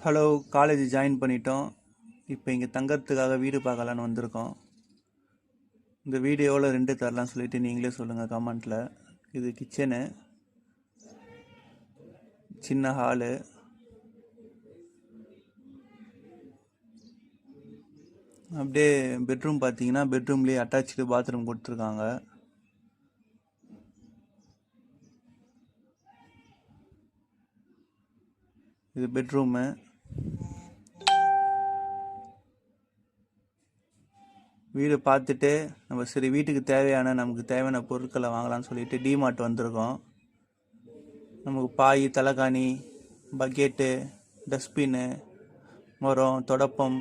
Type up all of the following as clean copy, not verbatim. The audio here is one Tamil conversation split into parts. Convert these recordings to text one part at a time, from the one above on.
ஹலோ, காலேஜ் ஜாயின் பண்ணிட்டோம். இப்போ இங்கே தங்கறதுக்காக வீடு பார்க்கலான்னு வந்திருக்கோம். இந்த வீடு எவ்வளோ ரெண்டு தரலான்னு சொல்லிட்டு நீங்களே சொல்லுங்கள் கமெண்ட்டில். இது கிச்சனு, சின்ன ஹாலு, அப்படியே பெட்ரூம் பார்த்தீங்கன்னா பெட்ரூம்லேயே அட்டாச்சு பாத்ரூம் கொடுத்துருக்காங்க. இது பெட்ரூமு. வீடு பார்த்துட்டு நம்ம சரி வீட்டுக்கு நமக்கு தேவையான பொருட்களை வாங்கலாம்னு சொல்லிட்டு டிமார்ட் வந்திருக்கோம். நமக்கு பாய், தலைகாணி, பக்கெட்டு, டஸ்ட்பின்னு, மரம், தொடப்பம்,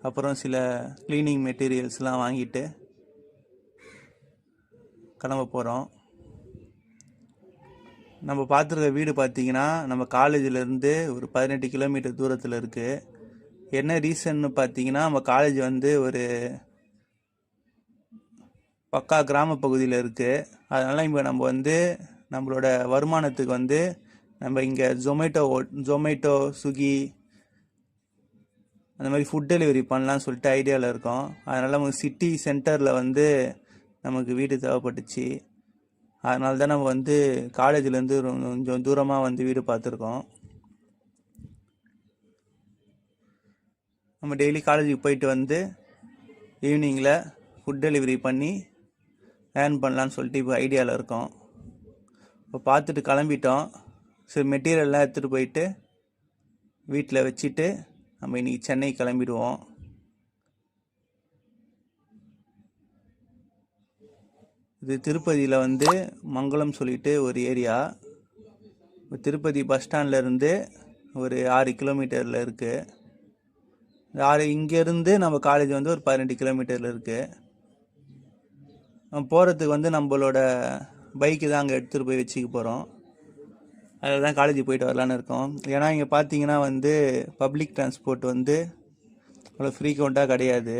அப்புறம் சில க்ளீனிங் மெட்டீரியல்ஸ்லாம் வாங்கிட்டு கிளம்ப போகிறோம். நம்ம பார்த்துருக்க வீடு பார்த்தீங்கன்னா நம்ம காலேஜிலேருந்து ஒரு 18 கிலோமீட்டர் தூரத்தில் இருக்குது. என்ன ரீசன்னு பார்த்தீங்கன்னா நம்ம காலேஜ் ஒரு பக்கா கிராம பகுதியில் இருக்குது. அதனால் இப்போ நம்ம நம்மளோட வருமானத்துக்கு நம்ம இங்கே ஜொமேட்டோ, ஸ்விக்கி அந்த மாதிரி ஃபுட் டெலிவரி பண்ணலான்னு சொல்லிட்டு ஐடியாவில் இருக்கோம். அதனால் நமக்கு சிட்டி சென்டரில் நமக்கு வீடு தேவைப்பட்டுச்சு. அதனால தான் நம்ம காலேஜ்லேருந்து கொஞ்சம் தூரமாக வீடு பார்த்துருக்கோம். நம்ம டெய்லி காலேஜுக்கு போயிட்டு ஈவினிங்கில் ஃபுட் டெலிவரி பண்ணி ஏர்ன் பண்ணலான்னு சொல்லிட்டு இப்போ ஐடியாவில் இருக்கோம். இப்போ பார்த்துட்டு கிளம்பிட்டோம். சரி, மெட்டீரியல்லாம் எடுத்துகிட்டு போயிட்டு வீட்டில் வச்சுட்டு நம்ம இன்றைக்கி சென்னை கிளம்பிடுவோம். இது திருப்பதியில் மங்களம் சொல்லிட்டு ஒரு ஏரியா. திருப்பதி பஸ் ஸ்டாண்ட்லேருந்து ஒரு 6 கிலோமீட்டரில் இருக்குது. இங்கேருந்து நம்ம காலேஜ் ஒரு 18 கிலோமீட்டரில் இருக்குது. போகிறதுக்கு நம்மளோட பைக்கு தான் அங்கே எடுத்துகிட்டு போய் வச்சுக்க போகிறோம். அதில் தான் காலேஜுக்கு போயிட்டு வரலான்னு இருக்கோம். ஏன்னா இங்கே பார்த்தீங்கன்னா பப்ளிக் டிரான்ஸ்போர்ட் அவ்வளோ ஃப்ரீக்வெண்ட்டாக கிடையாது.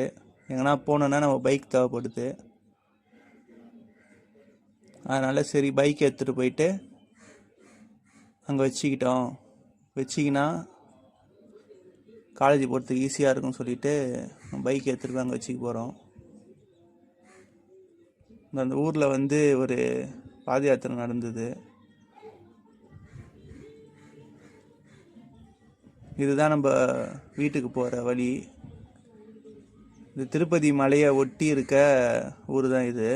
எங்கன்னா போனோன்னா நம்ம பைக் தேவைப்படுது. அதனால் சரி பைக் எடுத்துகிட்டு போயிட்டு அங்கே வச்சிக்கினா காலேஜ் போகிறதுக்கு ஈஸியாக இருக்கும்னு சொல்லிட்டு பைக் எடுத்துகிட்டு போய் அங்கே வச்சுக்க போகிறோம். அந்த ஊரில் ஒரு பாத யாத்திரை நடந்தது. இதுதான் நம்ம வீட்டுக்கு போகிற வழி. இது திருப்பதி மலையை ஒட்டி இருக்க ஊர் தான் இது.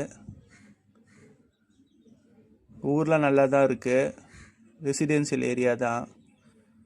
ஊர்லாம் நல்லா தான் இருக்குது. ரெசிடென்ஷியல் ஏரியா தான்.